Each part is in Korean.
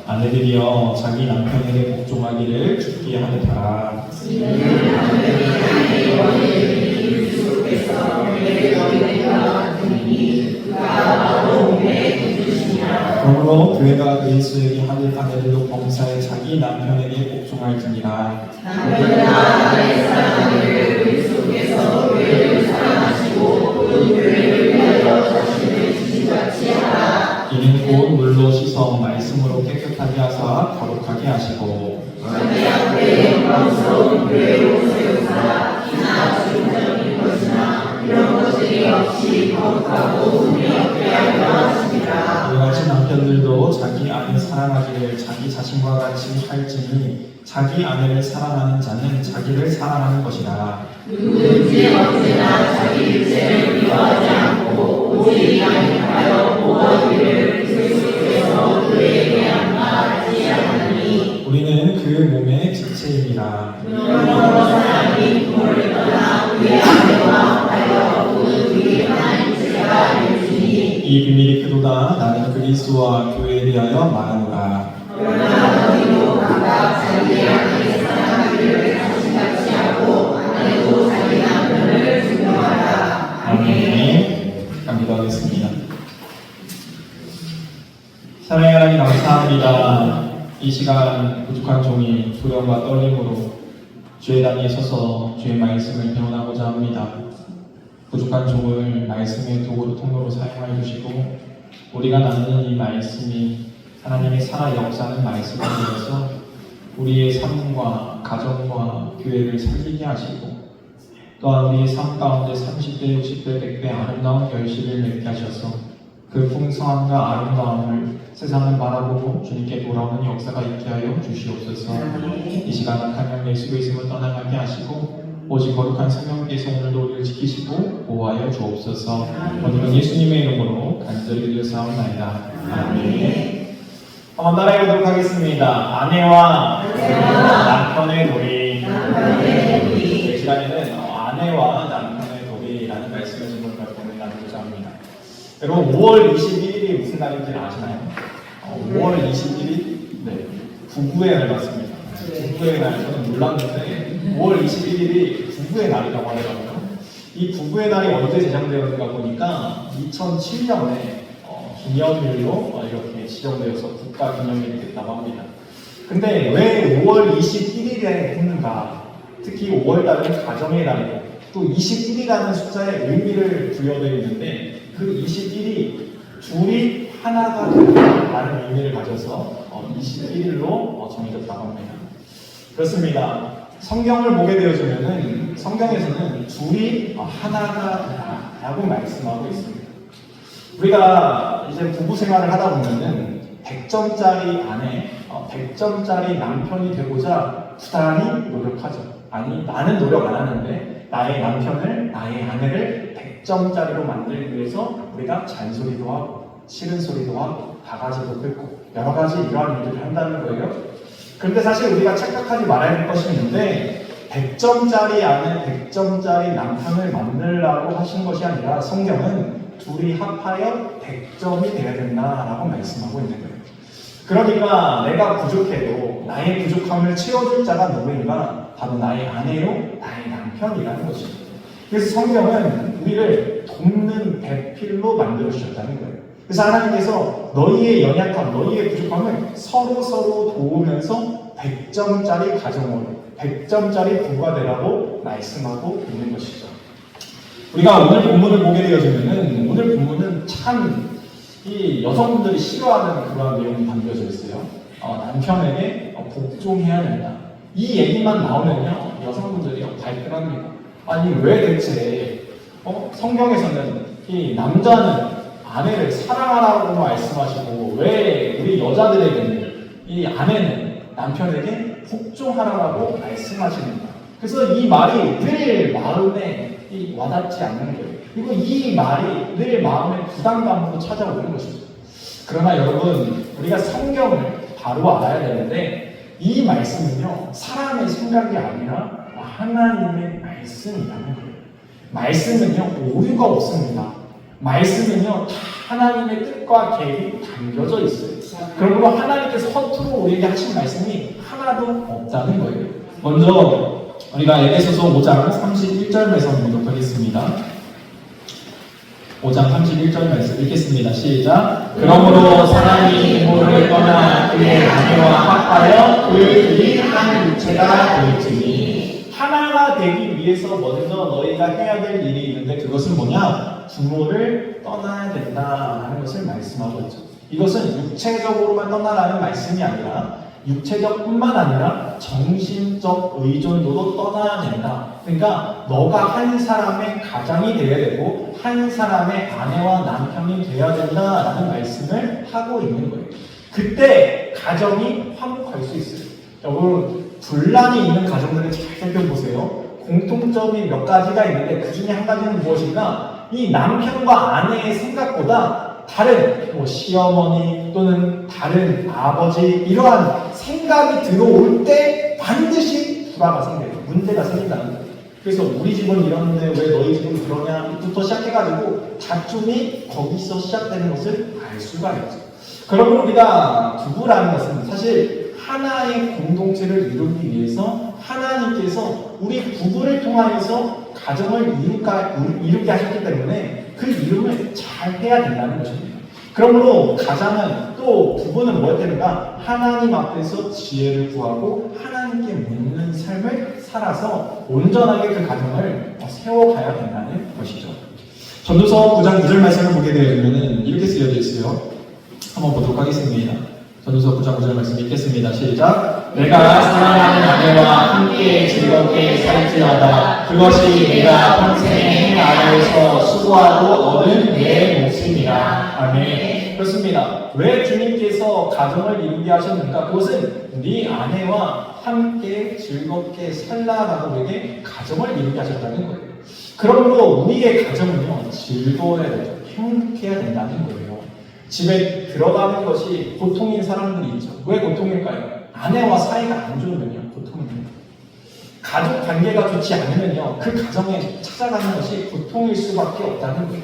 아내들이여 자기 남편에게 복종하기를 주께 하느니라. 그러므로 교회가 그리스도에게 하는 아내들도 범사에 자기 남편에게 복종할지니라. 남편아 나의 사랑하기를 그리스도께서 교회를 사랑하시고 그 교회를 위하여 자신을 지지같이 하라. 이는 곧 물로 씻어 말씀으로 깨끗하게 하사 거룩하게 하시고 자기 앞에 영광스러운 교회로 세우사 기나 중적인 것이나 이런 것들이 없이 거룩하고 흠이 없게 하려 하시니라. 이와 같이 남편들도 자기 아내 사랑하기를 자기 자신과 같이 할지니 자기 아내를 사랑하는 자는 자기를 사랑하는 것이라. 누구든지 언제나 자기 육체를 미워하지 않고 오직 양육하여 보호하기를 그리스도께서 그에게 안마하지 않으니 우리는 그 몸의 지체입니다. 여러 사람이 부모를 떠나 그의 아내와 하여 그 둘이 하나의 육체가 되시니 이 비밀이 크도다. 나는 그리스도와 교회에 대하여 말하노라. 그러나 너희도 각각 자기 아내의 사랑하기를 자신같이 하고 아내도 자기 남편을 존경하라. 아멘. 기도하겠습니다. 사랑의 하나님 감사합니다. 이 시간 부족한 종이 두려움과 떨림으로 주의 단위에 서서 주의 말씀을 배워나고자 합니다. 부족한 종을 말씀의 도구로 통로로 사용하여 주시고 우리가 나누는 이 말씀이 하나님의 살아 역사하는 말씀을 통해서 우리의 삶과 가정과 교회를 살리게 하시고 또한 우리의 삶 가운데 30배, 60배, 100배 아름다운 결실을 맺게 하셔서 그 풍성함과 아름다움을 세상을 바라보고 주님께 돌아오는 역사가 있게 하여 주시옵소서. 이 시간 악한 영 예수 그리스도를 떠나가게 하시고 오직 거룩한 성령께서 오늘도 우리를 지키시고 보호하여 주옵소서. 오늘은 예수님의 이름으로 간절히 기도사옵나이다. 아멘. 한번 따라해 보도록 하겠습니다. 아내와 남편의 도리. 이 시간에는 아내와 남편의 도리라는 말씀을 좀 나누고자 합니다. 여러분 5월 21일이 무슨 날인지 아시나요? 5월 21일? 네, 부부의 날 맞습니다. 부부의 날 저는 몰랐는데 5월 21일이 부부의 날이라고 하더라고요. 이 부부의 날이 언제 제정되었는가 보니까 2007년에 기념일로 이렇게 지정되어서 국가 기념일이 됐다고 합니다. 근데 왜 5월 21일에 했는가? 특히 5월달은 가정의 날이고 또 21이라는 숫자에 의미를 부여되어 있는데 그 21이 둘이 하나가 된다는 의미를 가져서 21일로 정해졌다고 합니다. 그렇습니다. 성경을 보게 되어지면은 성경에서는 둘이 하나가 된다라고 말씀하고 있습니다. 우리가 이제 부부 생활을 하다 보면은 100점짜리 아내, 100점짜리 남편이 되고자 부단히 노력하죠. 아니, 나는 노력 안 하는데 나의 남편을, 나의 아내를 100점짜리로 만들기 위해서 우리가 잔소리도 하고 싫은 소리도 하고 바가지도 긁고 여러 가지 이러한 일들을 한다는 거예요. 그런데 사실 우리가 착각하지 말아야 할 것이 있는데 100점짜리 아내, 100점짜리 남편을 만들라고 하신 것이 아니라 성경은 둘이 합하여 100점이 되어야 된다라고 말씀하고 있는 거예요. 그러니까 내가 부족해도 나의 부족함을 채워줄 자가 누구인가? 바로 나의 아내요, 나의 남편이라는 것입니다. 그래서 성경은 우리를 돕는 배필로 만들어 주셨다는 거예요. 그래서 하나님께서 너희의 연약함, 너희의 부족함을 서로 도우면서 100점짜리 가정으로, 100점짜리 부부가 되라고 말씀하고 있는 것이죠. 우리가 오늘 본문을 보게 되어지면은 오늘 본문은 참 이 여성분들이 싫어하는 그런 내용이 담겨져 있어요. 남편에게 복종해야 된다. 이 얘기만 나오면요 여성분들이 발끈합니다. 아니 왜 대체 성경에서는 이 남자는 아내를 사랑하라고 말씀하시고 왜 우리 여자들에게는 이 아내는 남편에게 복종하라고 말씀하시는가? 그래서 이 말이 늘 마음에 와닿지 않는 거예요. 그리고 이 말이 늘 마음의 부담감으로 찾아오는 것입니다. 그러나 여러분, 우리가 성경을 바로 알아야 되는데 이 말씀은요 사람의 생각이 아니라 하나님의 말씀이라는 거예요. 말씀은요 오류가 없습니다. 말씀은요, 다 하나님의 뜻과 계획이 담겨져 있어요. 그러므로 하나님께서 허투루 우리에게 하신 말씀이 하나도 없다는 거예요. 먼저 우리가 에베소서 5장 31절 말씀 보도록 하겠습니다. 5장 31절 말씀 읽겠습니다. 시작. 그러므로 사람이 부모를 떠나 그의 아내와 합하여 그들이 한 육체가 되었으니. 하나가 되기 위해서 먼저 너희가 해야 될 일이 있는데 그것은 뭐냐? 부모를 떠나야 된다는 것을 말씀하고 있죠. 이것은 육체적으로만 떠나라는 말씀이 아니라 육체적뿐만 아니라 정신적 의존도도 떠나야 된다. 그러니까 너가 한 사람의 가장이 되어야 되고 한 사람의 아내와 남편이 되어야 된다라는 말씀을 하고 있는 거예요. 그때 가정이 화목할 수 있어요. 여러분, 분란이 있는 가정들을 잘 살펴보세요. 공통점이 몇 가지가 있는데 그 중에 한 가지는 무엇인가? 이 남편과 아내의 생각보다 다른 시어머니 또는 다른 아버지 이러한 생각이 들어올 때 반드시 불화가 생겨요. 문제가 생긴다는 거예요. 그래서 우리 집은 이러는데 왜 너희 집은 그러냐부터 시작해가지고 다툼이 거기서 시작되는 것을 알 수가 있죠. 그러면 우리가 부부라는 것은 사실 하나의 공동체를 이루기 위해서 하나님께서 우리 부부를 통하여서 가정을 이루게 하셨기 때문에 그 이름을 잘 해야 된다는 것입니다. 그러므로 가장은 또 부부는 뭐야 되는가? 하나님 앞에서 지혜를 구하고 하나님께 묻는 삶을 살아서 온전하게 그 가정을 세워가야 된다는 것이죠. 전도서 9장 9절 말씀을 보게 되면 이렇게 쓰여져 있어요. 한번 보도록 하겠습니다. 전도서 9장 9절 말씀 읽겠습니다. 시작. 내가 사랑하는 아내와 함께 즐겁게 살지어다. 그것이 내가 평생 아래에서 수고하고 얻은 내 몫입니다. 아멘. 그렇습니다. 왜 주님께서 가정을 이루게 하셨는가? 그것은 네 아내와 함께 즐겁게 살라라고 우리에게 가정을 이루게 하셨다는 거예요. 그러므로 우리의 가정은요, 즐거워야 되죠. 행복해야 된다는 거예요. 집에 들어가는 것이 고통인 사람들이 있죠. 왜 고통일까요? 아내와 사이가 안 좋으면요, 고통입니다. 가족 관계가 좋지 않으면요, 그 가정에 찾아가는 것이 고통일 수밖에 없다는 거예요.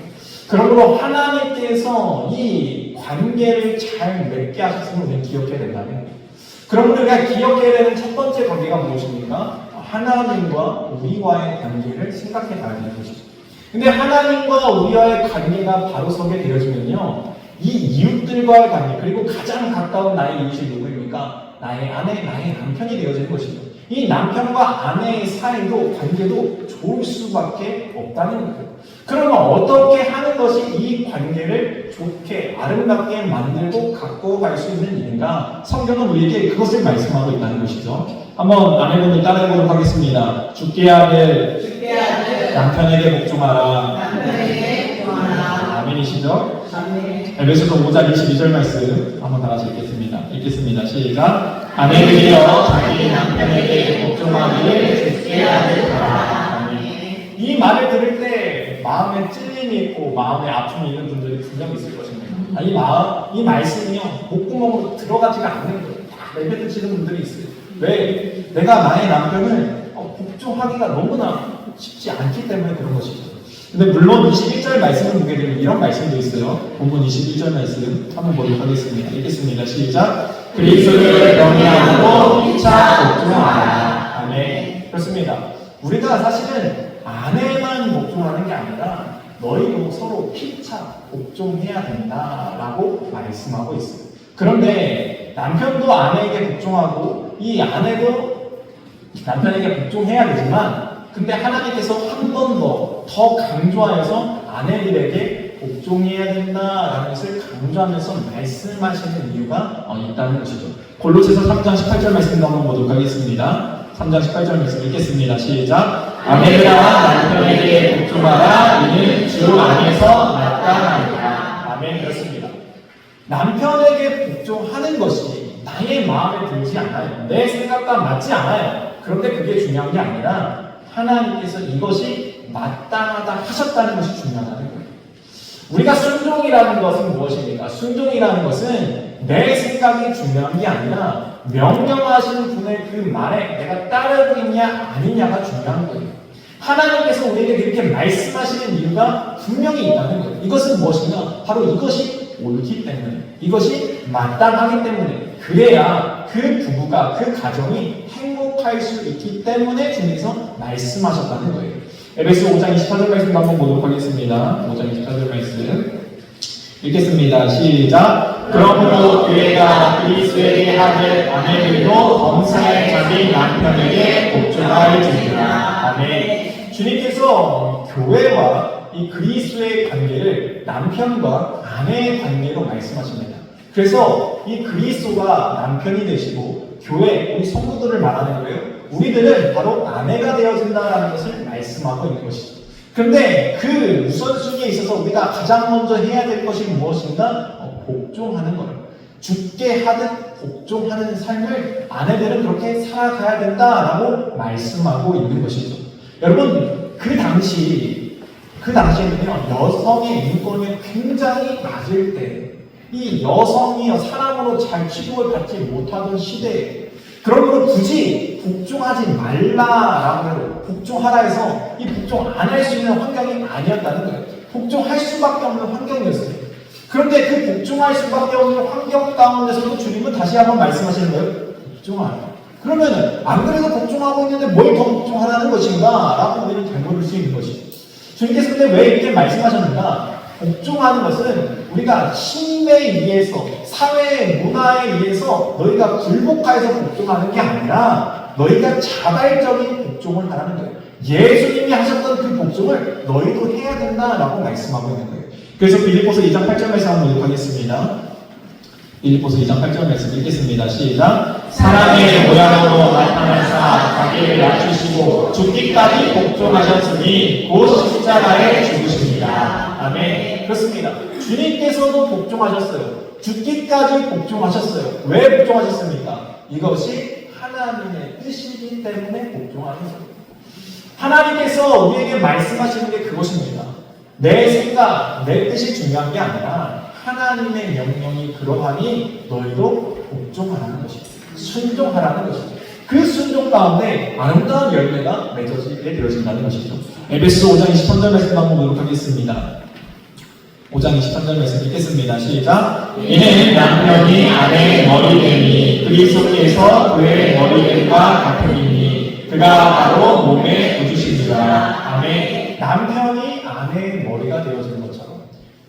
그러므로 하나님께서 이 관계를 잘 맺게 하셨음을 우리는 기억해야 된다는 거예요. 그러므로 우리가 기억해야 되는 첫 번째 관계가 무엇입니까? 하나님과 우리와의 관계를 생각해 봐야 되는 것이죠. 근데 하나님과 우리와의 관계가 바로 서게 되어지면요, 이 이웃들과의 관계, 그리고 가장 가까운 나의 이웃이 누구입니까? 나의 아내, 나의 남편이 되어지는 것이죠. 이 남편과 아내의 사이도 관계도 좋을 수밖에 없다는 거예요. 그러면 어떻게 하는 것이 이 관계를 좋게 아름답게 만들고 갖고 갈 수 있는 일인가? 성경은 우리에게 그것을 말씀하고 있다는 것이죠. 한번 아내분들 따라해보도록 하겠습니다. 죽게 하되 남편에게 복종하라. 아멘이시죠? 에베소서 5장 22절 말씀 한번 다 같이 읽겠습니다. 시작. 아내들이여 자기 남편에게 복종하기를 죽게 하듯하라. 이 말을 들을 때 마음에 찔림이 있고 마음에 아픔이 있는 분들이 분명히 있을 것입니다. 이 말씀이요, 목구멍으로 들어가지가 않는 거예요. 딱 내뱉으시는 분들이 있어요. 왜? 내가 나의 남편을 복종하기가 너무나 쉽지 않기 때문에 그런 것이죠. 근데 물론 21절 말씀을 보게 되면 이런 말씀도 있어요. 본문 21절 말씀 한번 보도록 하겠습니다. 읽겠습니다. 시작. 그리스도를 경외하고 피차 복종하라. 아멘. 그렇습니다. 우리가 사실은 아내만 복종하는 게 아니라 너희도 서로 피차 복종해야 된다라고 말씀하고 있어요. 그런데 남편도 아내에게 복종하고 이 아내도 남편에게 복종해야 되지만, 근데 하나님께서 한 번 더 강조하여서 아내들에게 복종해야 된다라는 것을 강조하면서 말씀하시는 이유가 있다는 것이죠. 골로새서 3장 18절 말씀도 한번 보도록 하겠습니다. 3장 18절 말씀 읽겠습니다. 시작. 아내들아 남편에게 복종하라. 이는 주 안에서 마땅하니라. 아멘. 그렇습니다. 남편에게 복종하는 것이 나의 마음에 들지 않아요. 내 생각과 맞지 않아요. 그런데 그게 중요한 게 아니라 하나님께서 이것이 마땅하다 하셨다는 것이 중요하다는 거예요. 우리가 순종이라는 것은 무엇입니까? 순종이라는 것은 내 생각이 중요한 게 아니라 명령하신 분의 그 말에 내가 따르고 있냐 아니냐가 중요한 거예요. 하나님께서 우리에게 그렇게 말씀하시는 이유가 분명히 있다는 거예요. 이것은 무엇인가? 바로 이것이 옳기 때문에, 이것이 마땅하기 때문에, 그래야 그 부부가, 그 가정이 행복할 수 있기 때문에 주님께서 말씀하셨다는 거예요. 에베소 5장 28절 말씀 한번 보도록 하겠습니다. 5장 28절 말씀 읽겠습니다. 시작. 그러므로 교회가 그리스도에게 하는 아내들도 범사에 자기 남편에게 복종할지니라. 아멘. 주님께서 교회와 이 그리스도의 관계를 남편과 아내의 관계로 말씀하십니다. 그래서 이 그리스도가 남편이 되시고 교회, 우리 성도들을 말하는 거예요. 우리들은 바로 아내가 되어진다라는 것을 말씀하고 있는 것이죠. 그런데 그 우선순위에 있어서 우리가 가장 먼저 해야 될 것이 무엇인가? 복종하는 거예요. 죽게 하듯 복종하는 삶을 아내들은 그렇게 살아가야 된다라고 말씀하고 있는 것이죠. 여러분, 그 당시에는요, 여성의 인권이 굉장히 낮을 때, 이 여성이 사람으로 잘 취급을 받지 못하던 시대에, 그러므로 굳이 복종하지 말라라고 해도 복종하라 해서 이 복종 안 할 수 있는 환경이 아니었다는 거예요. 복종할 수밖에 없는 환경이었어요. 그런데 그 복종할 수밖에 없는 환경 가운데서도 주님은 다시 한번 말씀하시는 거예요. 복종하라. 그러면은 안 그래도 복종하고 있는데 뭘 더 복종하라는 것인가? 라고 우리는 되물을 수 있는 것이죠. 주님께서 근데 왜 이렇게 말씀하셨는가? 복종하는 것은 우리가 힘에 의해서, 사회 문화에 의해서 너희가 굴복해서 복종하는 게 아니라 너희가 자발적인 복종을 하라는 거예요. 예수님이 하셨던 그 복종을 너희도 해야 된다라고 말씀하고 있는 거예요. 그래서 빌립보서 2장 8절 말씀 한번 읽어보겠습니다. 빌립보서 2장 8절 말씀 읽겠습니다. 시작. 사람의 모양으로 나타나사 자기를 낮추시고 죽기까지 복종하셨으니 곧 십자가에 죽으십니다. 아멘. 그렇습니다. 주님께서도 복종하셨어요. 죽기까지 복종하셨어요. 왜 복종하셨습니까? 이것이 하나님의 뜻이기 때문에 복종하는 거예요. 하나님께서 우리에게 말씀하시는 게 그것입니다. 내 생각, 내 뜻이 중요한 게 아니라 하나님의 명령이 그러하니 너희도 복종하라는 것이죠. 순종하라는 것이죠. 그 순종 가운데 아름다운 열매가 맺어지게 되어진다는 것이죠. 에베소 5장 23절 말씀 한번 보도록 하겠습니다. 5장 23절 말씀 읽겠습니다. 시작. 이는 남편이 아내의 머리됨이 그리스도께서 그의 머리됨과 같으니 그가 바로 몸의 구주시니라. 아멘. 남편이 아내의 머리가 되어지는 것처럼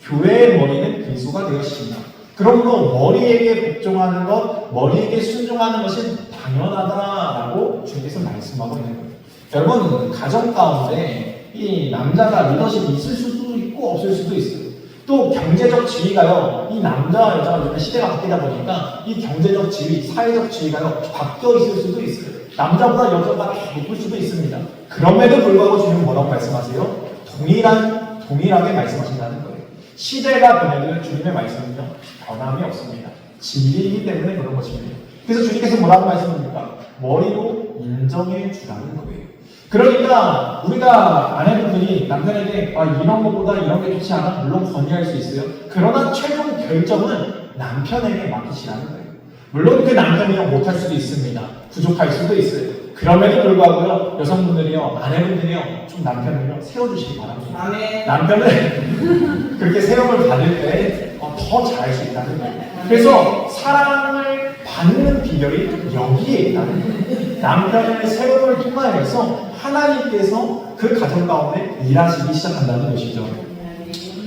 교회의 머리는 그리스도가 되었습니다. 그러므로 머리에게 복종하는 것, 머리에게 순종하는 것은 당연하다라고 주님께서 말씀하고 있는 거예요. 여러분, 가정 가운데 이 남자가 리더십이 있을 수도 있고 없을 수도 있어요. 또 경제적 지위가요, 이 남자와 여자가 요즘 시대가 바뀌다 보니까 이 경제적 지위, 사회적 지위가요 바뀌어 있을 수도 있어요. 남자보다 여자가 높을 수도 있습니다. 그럼에도 불구하고 주님은 뭐라고 말씀하세요? 동일하게 말씀하신다는 거예요. 시대가 변해도 주님의 말씀은요 변함이 없습니다. 진리이기 때문에 그런 것입니다. 그래서 주님께서 뭐라고 말씀합니까? 머리로 인정해 주라는 거예요. 그러니까 우리가 아내분들이 남편에게 이런 것보다 이런 게 좋지 않아? 물론 건의할 수 있어요. 그러나 최종 결정은 남편에게 맡기시라는 거예요. 물론 그 남편이 못할 수도 있습니다. 부족할 수도 있어요. 그럼에도 불구하고요, 여성분들이요, 아내분들이요, 좀 남편을요 세워주시기 바랍니다. 아멘. 남편을 그렇게 세움을 받을 때 더 잘할 수 있다는 거예요. 그래서 사랑을 받는 비결이 여기에 있다는 거예요. 남편의 세움을 통하여서 하나님께서 그 가정 가운데 일하시기 시작한다는 것이죠.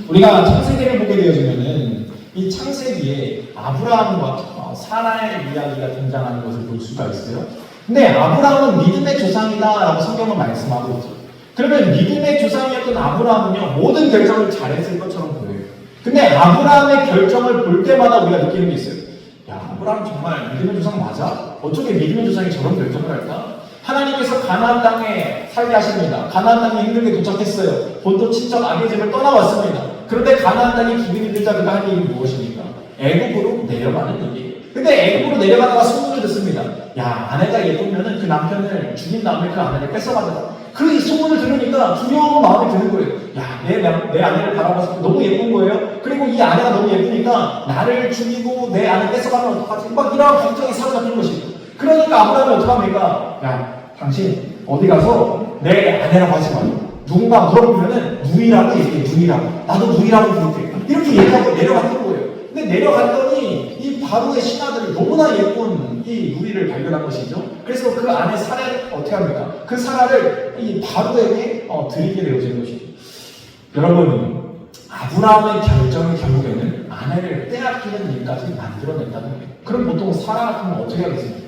우리가 창세기를 보게 되어지면은 이 창세기에 아브라함과 사라의 이야기가 등장하는 것을 볼 수가 있어요. 근데 아브라함은 믿음의 조상이다라고 성경은 말씀하고 있죠. 그러면 믿음의 조상이었던 아브라함은요 모든 결정을 잘했을 것처럼 보여요. 근데 아브라함의 결정을 볼 때마다 우리가 느끼는 게 있어요. 야, 아브라함 정말 믿음의 조상 맞아? 어떻게 믿음의 조상이 저런 결정을 할까? 하나님께서 가나안 땅에 살게 하십니다. 가나안 땅에 힘들게 도착했어요. 본토 친척 아비의 집을 떠나왔습니다. 그런데 가나안 땅에 기근이 힘들자 그가 할 일이 무엇입니까? 애굽으로 내려가는 일이에요. 근데 애굽으로 내려가다가 소문을 듣습니다. 야, 아내가 예쁘면은 그 남편을 죽인 다음에 그 아내를 뺏어가자. 그 소문을 들으니까 두려운 마음이 드는 거예요. 야, 내 아내를 바라봤을 때 너무 예쁜 거예요. 그리고 이 아내가 너무 예쁘니까 나를 죽이고 내 아내 뺏어가면 어떡하지? 막 이런 걱정이 사로잡힌 것이죠. 그러니까 아브라함이 어떡합니까? 야, 당신 어디 가서 내 아내라고 하지 말고 누군가 물어보면은 누이라고 얘기해. 누이라고. 나도 누이라고 부를게. 이렇게 얘기하고 내려갔던 거예요. 근데 내려갔더니 이 바로의 신하들이 너무나 예쁜 이 누이를 발견한 것이죠. 그래서 그 안에 사례를 어떻게 합니까? 그 사라를 이 바로에게 드리게 되어진 것이죠. 여러분, 아브라함의 결정이 결국에는 아내를 빼앗기는 일까지 만들어낸다는 거예요. 그럼 보통 사라 같으면 어떻게 하겠습니까?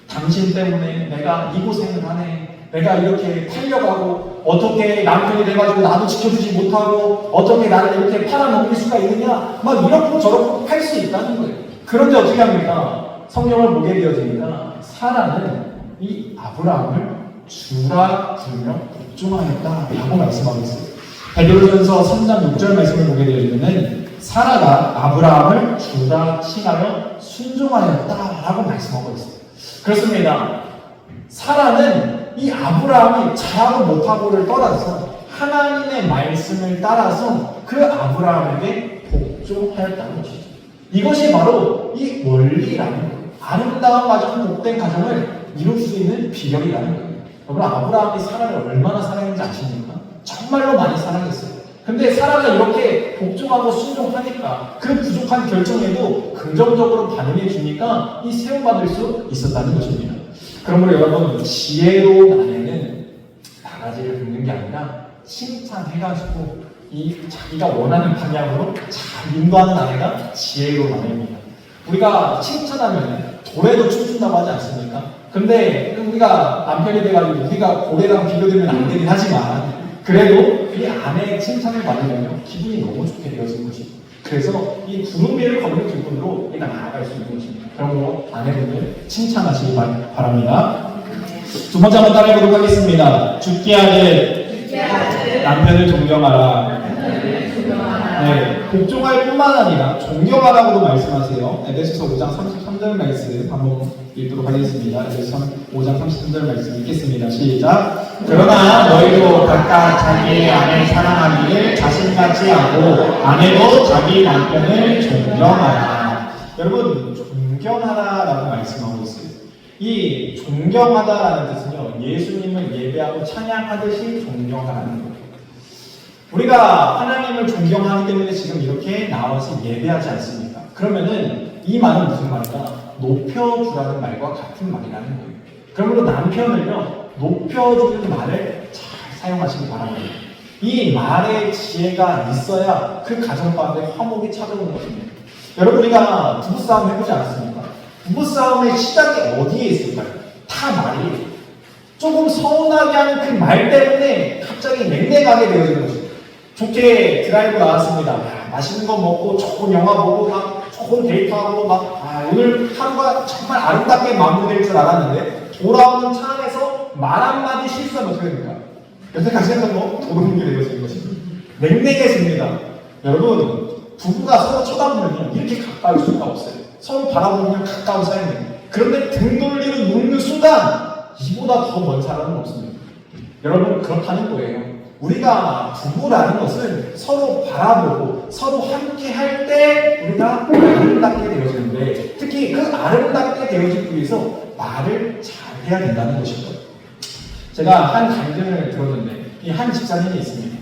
당신 때문에 내가 이 고생을 하네. 내가 이렇게 팔려가고 어떻게 남편이 돼가지고 나도 지켜주지 못하고 어떻게 나를 이렇게 팔아넘길 수가 있느냐 막 이렇고 저렇고 할 수 있다는 거예요. 그런데 어떻게 합니까? 성경을 보게 되어지니까 사라는 이 아브라함을 주라 부르며 복종하였다라고 말씀하고 있어요. 베드로전서 3장 6절 말씀을 보게 되어지면 사라가 아브라함을 주라 칭하여 순종하였다라고 말씀하고 있어요. 그렇습니다. 사라는 이 아브라함이 잘하고 못하고를 떠나서 하나님의 말씀을 따라서 그 아브라함에게 복종하였다는 것이죠. 이것이 바로 이 원리라는 거예요. 아름다운 가정, 복된 가정을 이룰 수 있는 비결이라는 거예요. 여러분, 아브라함이 사라를 얼마나 사랑했는지 아십니까? 정말로 많이 사랑했어요. 근데 사라가 이렇게 복종하고 순종하니까 그 부족한 결정에도 긍정적으로 반응해 주니까 이 세움받을 수 있었다는 것입니다. 그러므로 여러분, 지혜로운 아내는 바가지를 긁는 게 아니라 칭찬해가지고 이 자기가 원하는 방향으로 잘 인도하는 아내가 지혜로운 아내입니다. 우리가 칭찬하면 돌에도 춤춘다고 하지 않습니까? 근데 우리가 남편이 돼가지고 우리가 고래랑 비교되면 안 되긴 하지만 그래도 이 아내의 칭찬을 받으면 기분이 너무 좋게 되어지는 것입니다. 그래서 이 구름 위를 걷는 기분으로 우리가 나아갈 수 있는 것입니다. 그러므로 아내분들 칭찬하시기 바랍니다. 두 번째 한번 따라해보도록 하겠습니다. 죽게 하되 남편을 존경하라. 네, 복종할 뿐만 아니라 존경하라고도 말씀하세요. 에베소서 5장 33절 말씀 한번 읽도록 하겠습니다. 에베소서 5장 33절 말씀 읽겠습니다. 시작. 그러나 너희도 각각 자기의 아내 사랑하기를 자신같이 하고 아내도 자기 남편을 존경하라. 여러분, 존경하라라고 말씀하고 있어요. 이 존경하다라는 뜻은요, 예수님을 예배하고 찬양하듯이 존경하라는 거예요. 우리가 하나님을 존경하기 때문에 지금 이렇게 나와서 예배하지 않습니까? 그러면은 이 말은 무슨 말이다? 높여주라는 말과 같은 말이라는 거예요. 그러므로 남편을요, 높여주는 말을 잘 사용하시기 바랍니다. 이 말의 지혜가 있어야 그 가정 가운데 화목이 찾아오는 것입니다. 여러분, 우리가 부부싸움 해보지 않았습니까? 부부싸움의 시작이 어디에 있을까요? 다 말이에요. 조금 서운하게 하는 그 말 때문에 갑자기 냉랭하게 되어지는 것입니다. 좋게 드라이브 나왔습니다. 맛있는 거 먹고 좋은 영화 보고 막 좋은 데이트하고 막 오늘 하루가 정말 아름답게 마무리될 줄 알았는데 돌아오는 차 안에서 말 한마디 실수하면 어떻게 됩니까? 여태까지 했던 거 도둑놈이 되어지는 것입니다. 냉랭해집니다. 여러분, 부부가 서로 쳐다보면 이렇게 가까울 수가 없어요. 서로 바라보면 가까운 사이입니다. 그런데 등 돌리고 눕는 순간 이보다 더 먼 사람은 없습니다. 여러분, 그렇다는 거예요. 우리가 부부라는 것은 서로 바라보고 서로 함께 할 때 우리가 아름답게 되어지는데 특히 그 아름답게 되어지기 위해서 말을 잘 해야 된다는 것입니다. 제가 한 강연을 들었는데 이 한 집사님이 있습니다.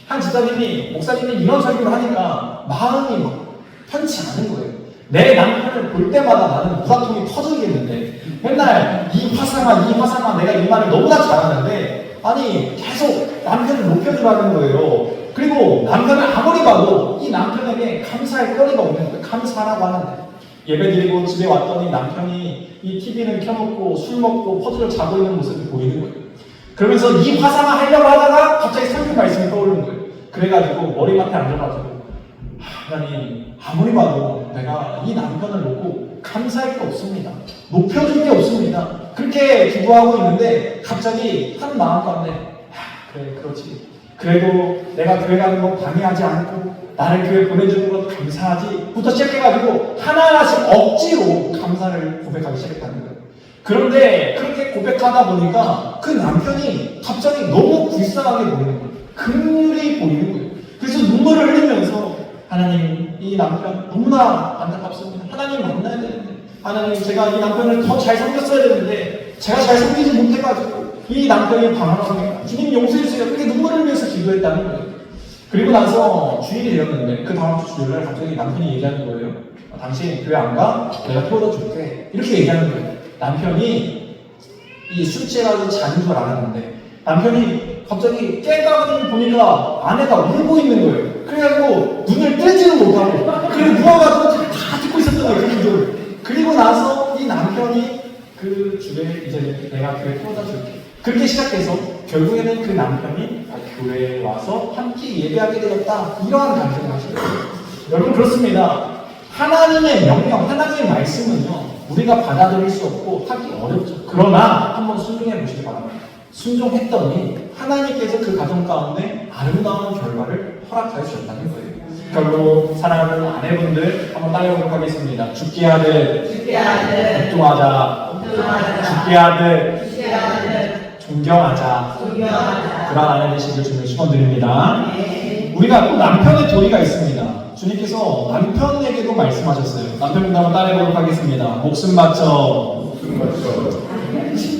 한 집사님이 목사님이 이런 설교를 하니까 마음이 막 편치 않은 거예요. 내 남편을 볼 때마다 나는 우라통이 터지겠는데 맨날 이 화상아 내가 이 말을 너무나 잘하는데 아니 계속 남편을 높여주라는 거예요. 그리고 남편을 아무리 봐도 이 남편에게 감사할 거리가 없는 거예요. 감사하라고 하는데 예배드리고 집에 왔더니 남편이 이 TV는 켜놓고 술 먹고 퍼즐을 자고 있는 모습이 보이는 거예요. 그러면서 이 화상화 하려고 하다가 갑자기 성경 말씀이 떠오르는 거예요. 그래가지고 머리맡에 앉아가지고 하나님, 아무리 봐도 내가 이 남편을 놓고 감사할 게 없습니다. 높여줄 게 없습니다. 그렇게 기도하고 있는데 갑자기 한 마음 가운데 그래, 그렇지. 그래도 내가 교회 가는 거 방해하지 않고 나를 교회 보내주는 것 감사하지 부터 시작해가지고 하나하나씩 억지로 감사를 고백하기 시작했다는 거예요. 그런데 그렇게 고백하다 보니까 그 남편이 갑자기 너무 불쌍하게 보이는 거예요. 긍휼이 보이는 거예요. 그래서 눈물을 흘리면서 하나님, 이 남편 너무나 안타깝습니다. 하나님 만나야 되는데 하나님, 제가 이 남편을 더 잘 섬겼어야 되는데 제가 잘 섬기지 못해가지고 이 남편이 방황합니다. 주님 용서해주세요. 그렇게 눈물을 흘려서 기도했다는 거예요. 그리고 나서 주일이 되었는데 그 다음 주 주일날 갑자기 남편이 얘기하는 거예요. 당신 교회 안 가? 내가 태워다 줄게. 이렇게 얘기하는 거예요. 남편이 이 술 취해가지고 자는 줄 알았는데 남편이 갑자기 깨가지고 보니까 아내가 울고 있는 거예요. 그래가지고 눈을 뜨지는 못하고 그리고 누워가지고 다 듣고 있었던 거예요. 그 기도를. 그리고 나서 이 남편이 그 주에 이제 내가 교회 태워다 줄게. 그렇게 시작해서 결국에는 그 남편이 교회에 와서 함께 예배하게 되었다. 이러한 간증을 하시더라고요. 여러분 그렇습니다. 하나님의 명령, 하나님의 말씀은요 우리가 받아들일 수 없고 하기 어렵죠. 그러나 한번 순종해 보시기 바랍니다. 순종했더니 하나님께서 그 가정 가운데 아름다운 결과를 허락하여 주셨다는 거예요. 결국 사랑하는 아내분들 한번 따라해보도록 하겠습니다. 죽게 하듯 복종하자. 죽게 하듯 존경하자. 그런 아내 되시길 주님을 축원드립니다. 우리가 또 남편의 도리가 있습니다. 주님께서 남편에게도 말씀하셨어요. 남편분들 한번 따라해보도록 하겠습니다. 목숨 바쳐.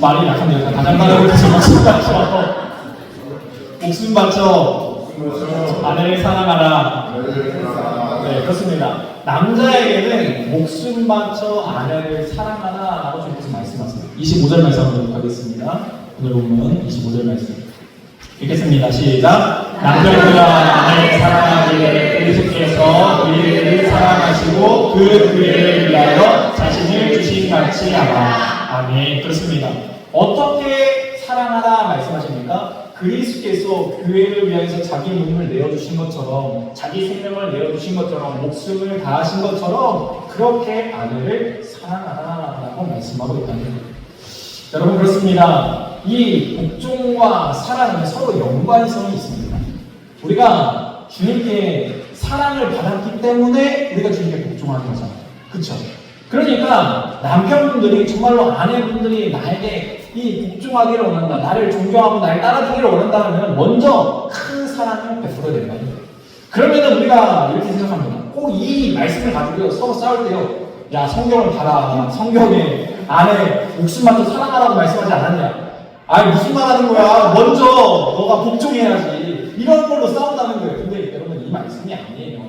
말이 약한데요. 가장 따라해보겠습니다. 목숨 바쳐. 목숨 바쳐. 아내를 사랑하라. 네, 그렇습니다. 남자에게는 목숨 바쳐 아내를 사랑하라 라고 주님께서 말씀하세요. 25절 말씀 보도록 하겠습니다. 오늘 본문 25절 말씀 읽겠습니다. 시작. 남편들아 아내를 사랑하기를 그리스도께서 그를 사랑하시고 그 교회를 위하여 자신을 주신 같이 하라. 아멘. 그렇습니다. 어떻게 사랑하라 말씀하십니까? 그리스도께서 교회를 위해서 자기 몸을 내어주신 것처럼 자기 생명을 내어주신 것처럼 목숨을 다하신 것처럼 그렇게 아내를 사랑하라라고 말씀하고 있다는 거예요. 여러분 그렇습니다. 이 복종과 사랑은 서로 연관성이 있습니다. 우리가 주님께 사랑을 받았기 때문에 우리가 주님께 복종하는 거잖아요. 그렇죠? 그러니까 남편분들이 정말로 아내분들이 나에게 이 복종하기를 원한다, 나를 존경하고 나를 따라주기를 원한다면 먼저 큰 사랑을 베풀어야 된다는 거예요. 그러면은 우리가 이렇게 생각합니다. 꼭 이 말씀을 가지고 서로 싸울 때요. 야 성경을 봐라. 성경에 아내 목숨만도 사랑하라고 말씀하지 않았냐? 아니 무슨 말 하는 거야? 먼저 너가 복종해야지. 이런 걸로 싸운다는 거예요. 근데 여러분 이 말씀이 아니에요.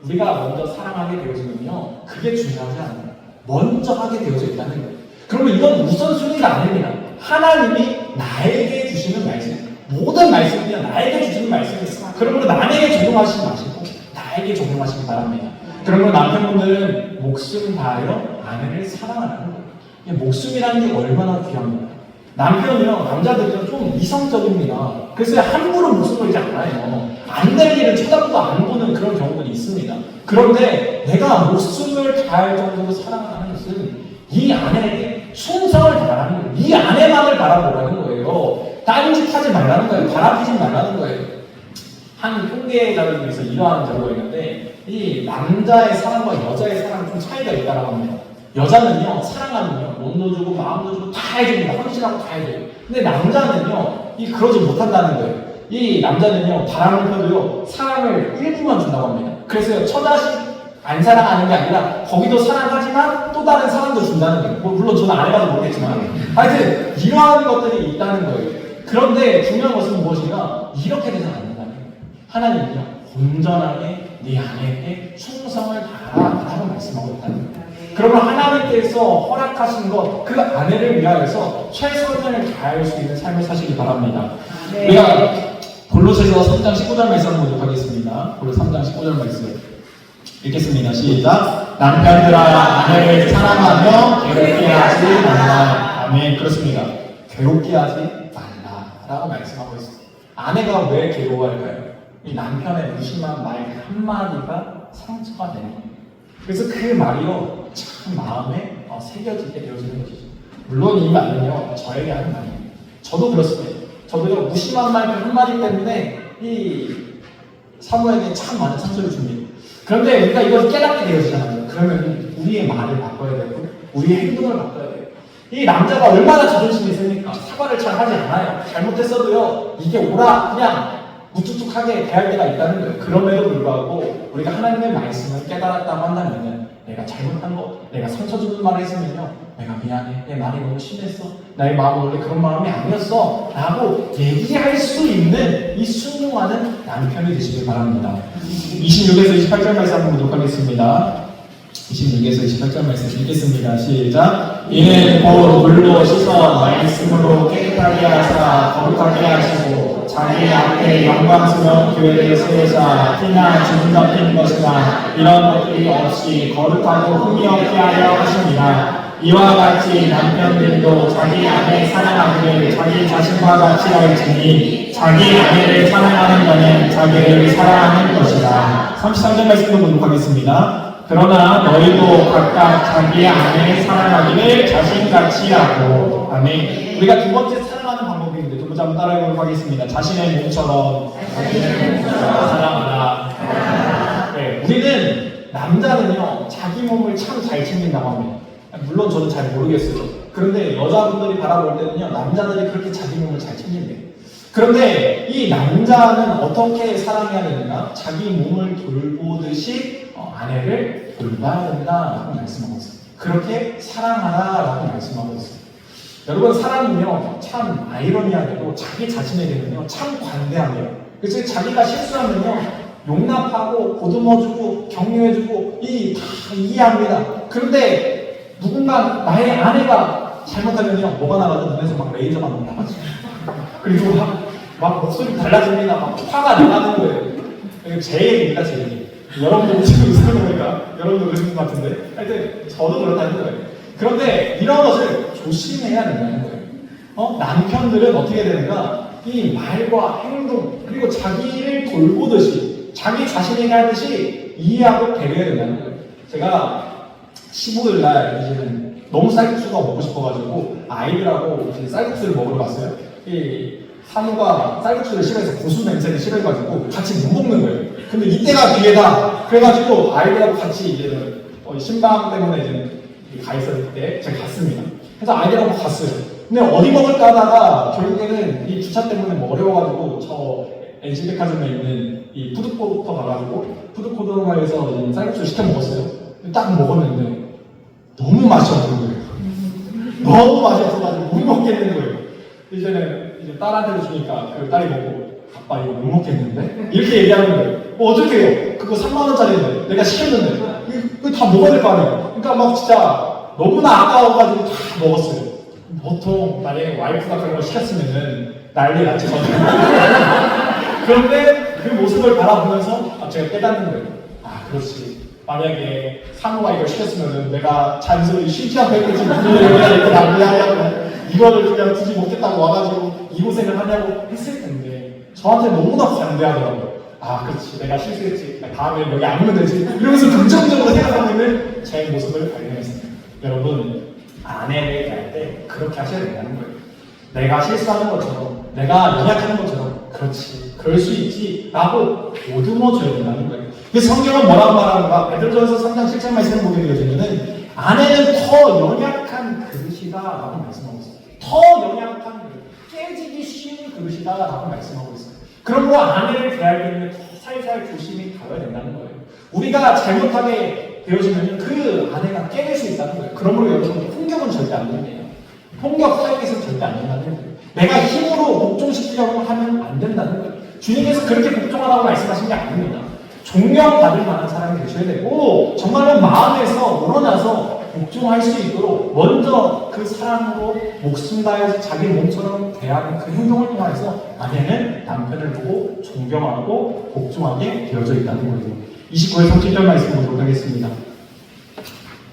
우리가 먼저 사랑하게 되어지면요 그게 중요하지 않아요. 먼저 하게 되어져 있다는 거예요. 그러면 이건 우선순위가 아닙니다. 하나님이 나에게 주시는 말씀, 모든 말씀이요 나에게 주시는 말씀이 있어요. 그러므로 남에게 적용하시지 마시고 나에게 적용하시기 바랍니다. 그러므로 남편분들은 목숨 다하여 아내를 사랑하라는 거예요. 목숨이라는 게 얼마나 귀합니까? 남편이요, 남자들은 좀 이성적입니다. 그래서 함부로 목숨 걸지 않아요. 안 될 일을 쳐다보고 안 보는 그런 경우들이 있습니다. 그런데 내가 목숨을 다할 정도로 사랑하는 것은 이 아내에게 충성을 다하는 거예요. 이 아내만을 바라보라는 거예요. 다른 짓 하지 말라는 거예요. 바라보지 말라는 거예요. 한 통계 자료에 대해서 이러한 자료가 있는데 이 남자의 사랑과 여자의 사랑은 좀 차이가 있다고 합니다. 여자는요, 사랑하면요, 몸도 주고 마음도 주고 다 해줍니다. 헌신하고 다 해줘요. 근데 남자는요, 그러지 못한다는 거예요. 이 남자는요, 바람을 펴도요, 사랑을 일부만 준다고 합니다. 그래서 처자식 안 사랑하는 게 아니라, 거기도 사랑하지만 또 다른 사랑도 준다는 거예요. 뭐, 물론 저는 안 해봐도 모르겠지만. 하여튼, 이러한 것들이 있다는 거예요. 그런데 중요한 것은 무엇인가? 이렇게 되서는 안 된다는 거예요. 하나님은요, 온전하게 네 아내에게 충성을 다하라고 말씀하고 있다는 거예요. 그러면 하나님께서 허락하신 것, 그 아내를 위하여서 최선을 다할 수 있는 삶을 사시기 바랍니다. 네. 우리가 골로새서 3장 19절 말씀 보도록 하겠습니다. 골로 3장 19절 말씀 읽겠습니다. 시작. 남편들아 아내를 사랑하며 괴롭게 하지 말라. 아멘. 그렇습니다. 괴롭게 하지 말라라고 말씀하고 있습니다. 아내가 왜 괴로워할까요? 이 남편의 무심한 말 한마디가 상처가 되는 거예요. 그래서 그 말이요 참 마음에 새겨지게 되어지는 것이죠. 물론 이 말은요 저에게 하는 말이에요. 저도 그렇습니다. 저도요 무심한 말 한마디 때문에 이 사모에게 참 많은 상처를 줍니다. 그런데 우리가 이걸 깨닫게 되어지잖아요. 그러면 우리의 말을 바꿔야 되고 우리의 행동을 바꿔야 돼요. 이 남자가 얼마나 자존심이 있습니까? 사과를 잘 하지 않아요. 잘못했어도요 이게 오라 그냥 무뚝뚝하게 대할 때가 있다는 거예요. 그럼에도 불구하고 우리가 하나님의 말씀을 깨달았다고 한다면 내가 잘못한 거, 내가 상처 주는 말을 했으면요, 내가 미안해, 내 말이 너무 심했어, 나의 마음은 원래 그런 마음이 아니었어 라고 얘기할 수 있는 이 순종하는 남편이 되시길 바랍니다. 26에서 28절 말씀 한번 보도록 하겠습니다. 26에서 28절 말씀 읽겠습니다. 시작. 이는 곧 물로 씻어 말씀으로 깨끗하게 하사 거룩하게 하시고 자기 앞에 영광스러운 교회를 세우사 피나 주름 덮인 것이나 이런 것들이 없이 거룩하고 흠이 없게 하려 하십니다. 이와 같이 남편들도 자기 아내 사랑하기를 자기 자신과 같이 할지니 자기 아내를 사랑하는 자는 자기를 사랑하는 것이다. 33절 말씀을 보도록 하겠습니다. 그러나 너희도 각각 자기 아내를 사랑하기를 자신같이 하고. 아멘. 우리가 두 번째 사랑하는 방법인데 두 번째 한번 따라해보도록 하겠습니다. 자신의 몸처럼 사랑하라. 네, 우리는 남자는요 자기 몸을 참 잘 챙긴다고 합니다. 물론 저는 잘 모르겠어요. 그런데 여자분들이 바라볼 때는요 남자들이 그렇게 자기 몸을 잘 챙긴대요. 그런데 이 남자는 어떻게 사랑해야 되는가? 자기 몸을 돌보듯이 아내를 돌봐야 된다라고 말씀하고 있습니다. 그렇게 사랑하라라고 말씀하고 있습니다. 여러분, 사람은요 참 아이러니하게도 자기 자신에게는요 참 관대합니다. 그래서 자기가 실수하면요 용납하고 보듬어주고 격려해주고 다 이해합니다. 그런데 누군가 나의 아내가 잘못하면요 뭐가 나가죠? 눈에서 막 레이저가 나가죠. 그리고 막 목소리 달라집니다. 막 화가 나가는 거예요. 이거 제 얘기입니다, 제 얘기. 여러분도 지금 웃는 거니까 여러분도 그러신 것 같은데 하여튼 저도 그렇다는 거예요. 그런데 이런 것을 조심해야 된다는 거예요. 남편들은 어떻게 되는가? 이 말과 행동 그리고 자기를 돌보듯이 자기 자신에게 하듯이 이해하고 배려해야 된다는 거예요. 제가 15일 날 이제는 너무 쌀국수가 먹고 싶어가지고 아이들하고 이제 쌀국수를 먹으러 갔어요. 이 산우가 쌀국수를 싫어해서 고수 냄새를 싫어해가지고 같이 못 먹는 거예요. 근데 이때가 기회다. 그래가지고 아이들하고 같이 이제 신방 때문에 이제 가 있었을 때 제가 갔습니다. 그래서 아이들하고 갔어요. 근데 어디 먹을까 하다가 결국에는 이 주차 때문에 뭐 어려워가지고 저 NC백화점에 있는 이 푸드코더 가가지고 푸드코더에서 쌀국수를 시켜 먹었어요. 딱 먹었는데 너무 맛이 없는 거예요. 너무 맛이 없어가지고 못 먹겠는 거예요. 이제는 이제 딸한테도 주니까 그 딸이 먹고 아빠 이거 못 먹겠는데? 이렇게 얘기하는 거예요. 어떻게 해요? 그거 3만원짜리인데 내가 시켰는데 이거 다 먹어야 될 거 아니에요? 그러니까 막 진짜 너무나 아까워가지고 다 먹었어요. 보통 만약에 와이프가 그런 걸 시켰으면은 난리 났지. 그런데 그 모습을 바라보면서 제가 깨닫는 거예요. 아 그렇지. 만약에 상우가 이걸 시켰으면은 내가 잔소리 쉬지 않고 했겠지. 무슨 일을 해야 이렇게 낭비하냐고 이거를 그냥 굳이 먹겠다고 와가지고 이 고생을 하냐고 했을 텐데 저한테 너무나 관대하더라고요. 아 그렇지 내가 실수했지 다음에 여기 안 오면 되지 이러면서 긍정적으로 생각하고 있는 제 모습을 발견했습니다. 여러분 아내를 대할 때 그렇게 하셔야 된다는 거예요. 내가 실수하는 것처럼 내가 연약하는 것처럼 그렇지 그럴 수 있지 라고 보듬어줘야 된다는 거예요. 그래서 성경은 뭐라고 말하는가? 베드로전서 3장 7절 말씀을 보게 되면은 아내는 더 연약한 그릇이다 라고 말씀하고 있어요. 더 연약한 깨지기 쉬운 그릇이다 라고 말씀하고 있어요. 그러므로 아내를 대할 때는 더 살살 조심히 다뤄야 된다는 거예요. 우리가 잘못하게 되어지면 그 아내가 깨질 수 있다는 거예요. 그러므로 여러분 폭력은 절대 안 됩니다. 폭력 사역에서는 절대 안 된다는 거예요. 내가 힘으로 복종시키려고 하면 안 된다는 거예요. 주님께서 그렇게 복종하라고 말씀하신 게 아닙니다. 존경받을 만한 사람이 되셔야 되고 정말로 마음에서 우러나서 복종할 수 있도록 먼저 그 사랑으로 목숨 다해서 자기 몸처럼 대하는 그 행동을 통해서 아내는 남편을 보고 존경하고 복종하게 되어져 있다는 거예요. 29절 30절 말씀 보도록 하겠습니다.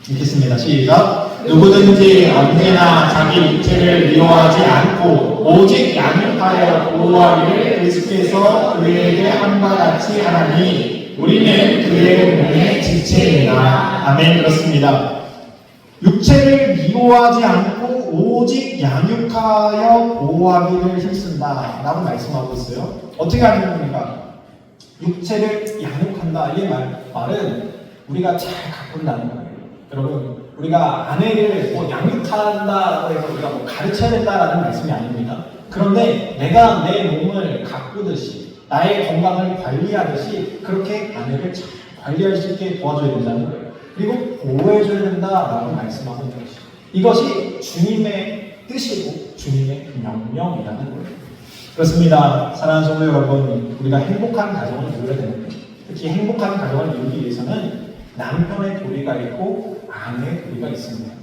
읽겠습니다. 시작. 누구든지 언제나 자기 육체를 미워하지 않고 오직 양육하여 보호하기를 그리스도께서 그에게 한바 같이 하나니 우리는 그의 몸의 지체입니다. 아멘. 그렇습니다. 육체를 미워하지 않고 오직 양육하여 보호하기를 힘쓴다 라고 말씀하고 있어요. 어떻게 하는 겁니까? 육체를 양육한다 이 말은 우리가 잘 가꾼다는 거예요. 여러분 우리가 아내를 양육한다라고 해서 우리가 가르쳐야 된다라는 말씀이 아닙니다. 그런데 내가 내 몸을 가꾸듯이 나의 건강을 관리하듯이 그렇게 아내를 잘 관리할 수 있게 도와줘야 된다는 거예요. 그리고 보호해줘야 된다라고 말씀하고 있는 것이죠. 이것이 주님의 뜻이고 주님의 명령이라는 거예요. 그렇습니다. 사랑하는 성도 여러분, 우리가 행복한 가정을 이루어야 되는데 특히 행복한 가정을 이루기 위해서는 남편의 도리가 있고 아내의 도리가 있습니다.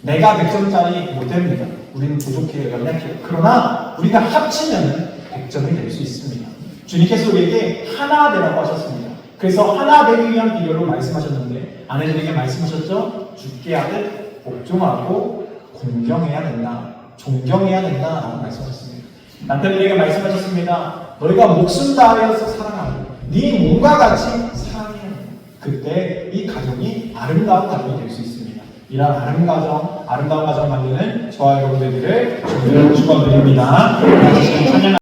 내가 100점짜리 못됩니다. 우리는 부족해요, 연약해요. 그러나 우리가 합치면 100점이 될 수 있습니다. 주님께서 우리에게 하나 되라고 하셨습니다. 그래서 하나 되기 위한 비결로 말씀하셨는데 아내들에게 말씀하셨죠? 죽게 하듯 복종하고 공경해야 된다, 존경해야 된다라고 말씀하셨습니다. 남편들에게 말씀하셨습니다. 너희가 목숨 다하여서 사랑하고 네 몸과 같이 사랑해야 한다. 그때 이 가정이 아름다운 가정이 될 수 있습니다. 이런 아름다운 가정 만드는 저와 여러분들을 축원드립니다.